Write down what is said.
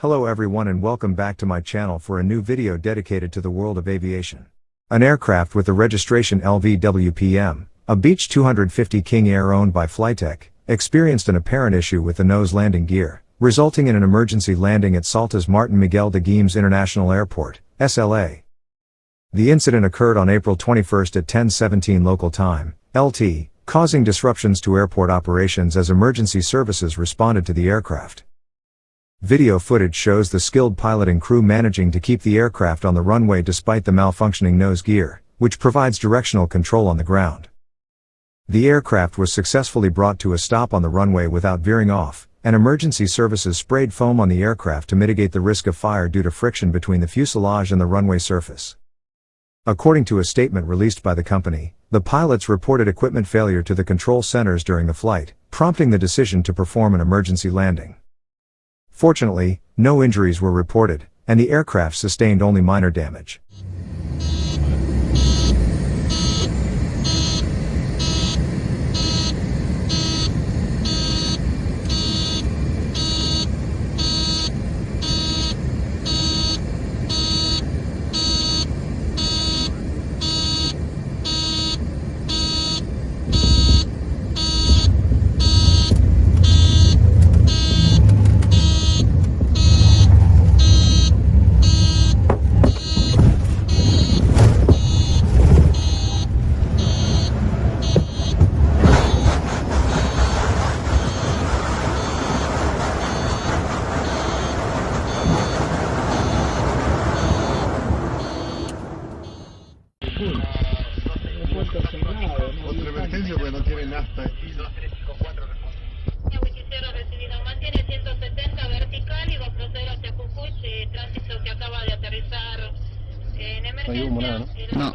Hello everyone and welcome back to my channel for a new video dedicated to the world of aviation. An aircraft with the registration LV-WPM, a Beech 250 King Air owned by FLIGHTEC, experienced an apparent issue with the nose landing gear, resulting in an emergency landing at Salta's Martin Miguel de Güemes International Airport, SLA. The incident occurred on April 21 at 10:17 local time, LT, causing disruptions to airport operations as emergency services responded to the aircraft. Video footage shows the skilled pilot and crew managing to keep the aircraft on the runway despite the malfunctioning nose gear, which provides directional control on the ground. The aircraft was successfully brought to a stop on the runway without veering off, and emergency services sprayed foam on the aircraft to mitigate the risk of fire due to friction between the fuselage and the runway surface. According to a statement released by the company, the pilots reported equipment failure to the control centers during the flight, prompting the decision to perform an emergency landing. Fortunately, no injuries were reported, and the aircraft sustained only minor damage. Otra emergencia porque no tiene nafta. Recibido, mantiene 170 vertical y va a proceder hacia Jujuy, tránsito que acaba de aterrizar en emergencia. No.